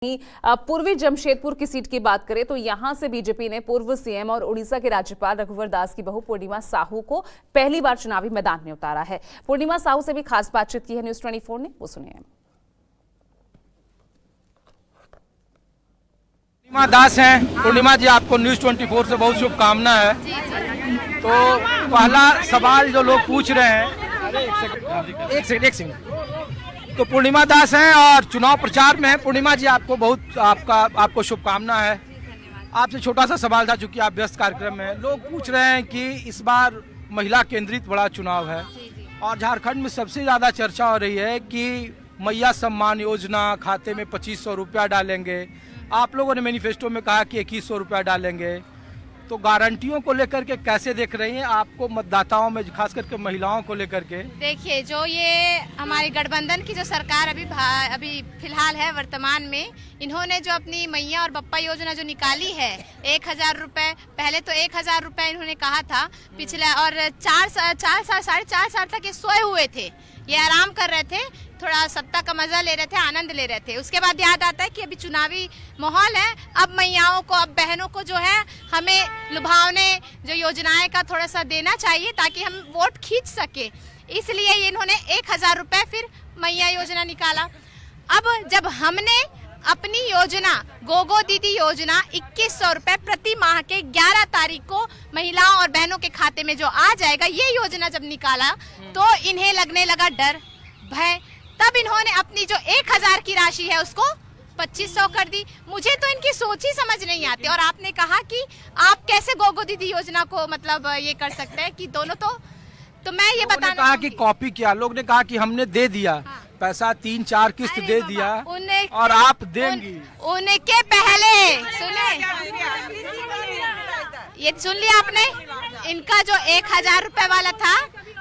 पूर्वी जमशेदपुर की सीट की बात करें तो यहां से बीजेपी ने पूर्व सीएम और उड़ीसा के राज्यपाल रघुवर दास की बहू पूर्णिमा साहू को पहली बार चुनावी मैदान में उतारा है। पूर्णिमा साहू से भी खास बातचीत की है न्यूज़ 24 ने, वो सुनिए। पूर्णिमा दास हैं। पूर्णिमा जी, आपको न्यूज़ 24 से बहुत शुभकामना है। तो पहला सवाल जो लोग पूछ रहे हैं, एक सेकंड। तो पूर्णिमा दास हैं और चुनाव प्रचार में है। पूर्णिमा जी, आपको शुभकामना है। आपसे छोटा सा सवाल था, चूंकि आप व्यस्त कार्यक्रम में हैं। लोग पूछ रहे हैं कि इस बार महिला केंद्रित बड़ा चुनाव है और झारखंड में सबसे ज्यादा चर्चा हो रही है कि मैया सम्मान योजना, खाते में 2500 रुपया डालेंगे। आप लोगों ने मैनिफेस्टो में कहा कि 2100 रुपया डालेंगे। तो गारंटियों को लेकर के कैसे देख रही हैं आपको, मतदाताओं में खास करके महिलाओं को लेकर के? देखिए, जो ये हमारी गठबंधन की जो सरकार अभी फिलहाल है वर्तमान में, इन्होंने जो अपनी मैया और बप्पा योजना जो निकाली है 1000 रुपए, पहले तो 1000 रुपए इन्होंने कहा था पिछले, और 4.5 साल तक ये सोए हुए थे, ये आराम कर रहे थे, थोड़ा सत्ता का मजा ले रहे थे, आनंद ले रहे थे। उसके बाद याद आता है कि अभी चुनावी माहौल है, अब मैयाओं को, अब बहनों को जो है हमें लुभावने जो योजनाएं का थोड़ा सा देना चाहिए ताकि हम वोट खींच सके। इसलिए इन्होंने 1000 रुपए फिर मैया योजना निकाला। अब जब हमने अपनी योजना गोगो दीदी योजना 2100 रुपए प्रति माह के 11 तारीख को महिलाओं और बहनों के खाते में जो आ जाएगा, ये योजना जब निकाला तो इन्हें लगने लगा डर, भय। तब इन्होंने अपनी जो 1000 की राशि है उसको 2500 कर दी। मुझे तो इनकी सोच ही समझ नहीं आती। और आपने कहा कि आप कैसे गोगो दीदी योजना को मतलब ये कर सकते हैं कि दोनों तो मैं ये बताना कहा कि कॉपी किया, लोग ने कहा कि हमने दे दिया। हाँ। पैसा 3-4 किस्त दे दिया और आप देंगी। उनके पहले ये सुन लिया आपने, इनका जो 1000 रुपए वाला था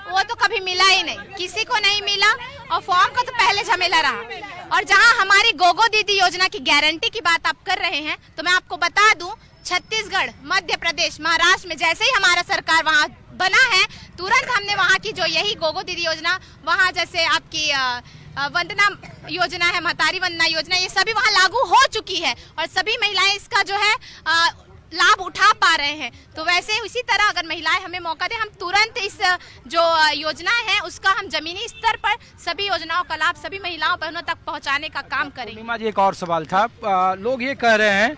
वो तो कभी मिला ही नहीं, किसी को नहीं मिला, और फॉर्म का तो पहले झमेला रहा। और जहां हमारी गोगो दीदी योजना की गारंटी की बात आप कर रहे हैं, तो मैं आपको बता दूं, छत्तीसगढ़, मध्य प्रदेश, महाराष्ट्र में जैसे ही हमारा सरकार वहां बना है, तुरंत हमने वहां की जो यही गोगो दीदी योजना, वहां जैसे आपकी वंदना योजना है, महतारी वंदना योजना, ये सभी वहां लागू हो चुकी है और सभी महिलाएं इसका जो है लाभ उठा पा रहे हैं। तो वैसे उसी तरह अगर महिलाएं हमें मौका दे, हम तुरंत इस जो योजनाएं हैं उसका हम जमीनी स्तर पर सभी योजनाओं का लाभ सभी महिलाओं बहनों तक पहुंचाने का काम करेंगे। पूर्णिमा जी, एक और सवाल था। लोग ये कह रहे हैं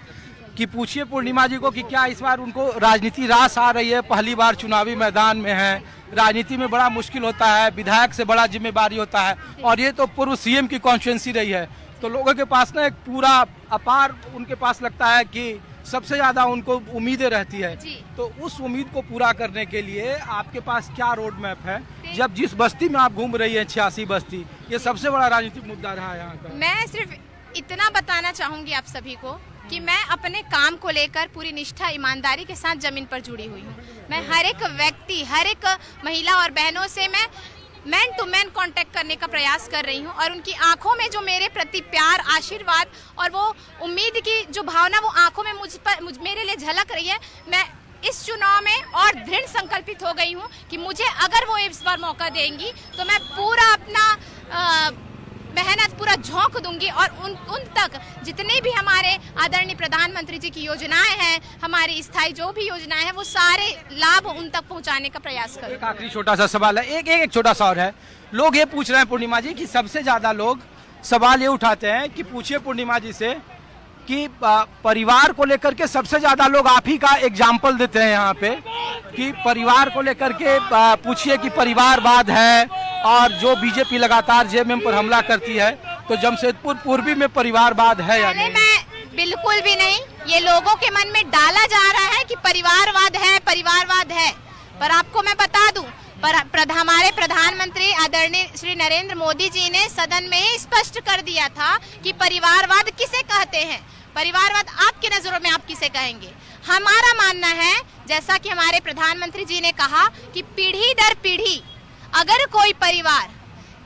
कि पूछिए पूर्णिमा जी को कि क्या इस बार उनको राजनीति रास आ रही है, पहली बार चुनावी मैदान में है। राजनीति में बड़ा मुश्किल होता है, विधायक से बड़ा जिम्मेदारी होता है, और ये तो पूर्व सीएम की कॉन्स्टिट्यूएंसी रही है। तो लोगों के पास ना एक पूरा अपार उनके पास लगता है कि सबसे ज्यादा उनको उम्मीदें रहती है। तो उस उम्मीद को पूरा करने के लिए आपके पास क्या रोड मैप है? जब जिस बस्ती में आप घूम रही है, 86 बस्ती, ये सबसे बड़ा राजनीतिक मुद्दा रहा है यहाँ का। मैं सिर्फ इतना बताना चाहूंगी आप सभी को कि मैं अपने काम को लेकर पूरी निष्ठा ईमानदारी के साथ जमीन पर जुड़ी हुई हूँ। मैं हर एक व्यक्ति, हर एक महिला और बहनों से मैं मैन टू मैन कांटेक्ट करने का प्रयास कर रही हूँ, और उनकी आंखों में जो मेरे प्रति प्यार, आशीर्वाद और वो उम्मीद की जो भावना वो आंखों में मेरे लिए झलक रही है। मैं इस चुनाव में और दृढ़ संकल्पित हो गई हूँ कि मुझे अगर वो इस बार मौका देंगी तो मैं पूरा अपना मेहनत पूरा झोंक दूंगी और उन तक जितनी भी हमारे आदरणीय प्रधानमंत्री जी की योजनाएं हैं, हमारी स्थायी जो भी योजनाएं हैं, वो सारे लाभ उन तक पहुंचाने का प्रयास करूंगी। एक आखिरी छोटा सा सवाल है, एक छोटा सा और है। लोग ये पूछ रहे हैं पूर्णिमा जी कि सबसे ज्यादा लोग सवाल ये उठाते हैं कि पूछिए पूर्णिमा जी से कि परिवार को लेकर के सबसे ज्यादा लोग आप ही का एग्जाम्पल देते हैं यहाँ पे, कि परिवार को लेकर के पूछिए कि परिवारवाद है, और जो बीजेपी लगातार जेएमएम पर हमला करती है, तो जमशेदपुर पूर्वी में परिवारवाद है या नहीं? मैं बिल्कुल भी नहीं, ये लोगों के मन में डाला जा रहा है कि परिवारवाद है, परिवारवाद है। पर आपको मैं बता दूं, हमारे प्रधानमंत्री आदरणीय श्री नरेंद्र मोदी जी ने सदन में ही स्पष्ट कर दिया था कि परिवारवाद किसे कहते हैं। परिवारवाद आपकी नजरों में आप किसे कहेंगे? हमारा मानना है, जैसा कि हमारे प्रधानमंत्री जी ने कहा, कि पीढ़ी दर पीढ़ी अगर कोई परिवार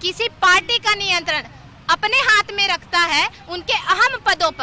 किसी पार्टी का नियंत्रण अपने हाथ में रखता है, उनके अहम पदों पर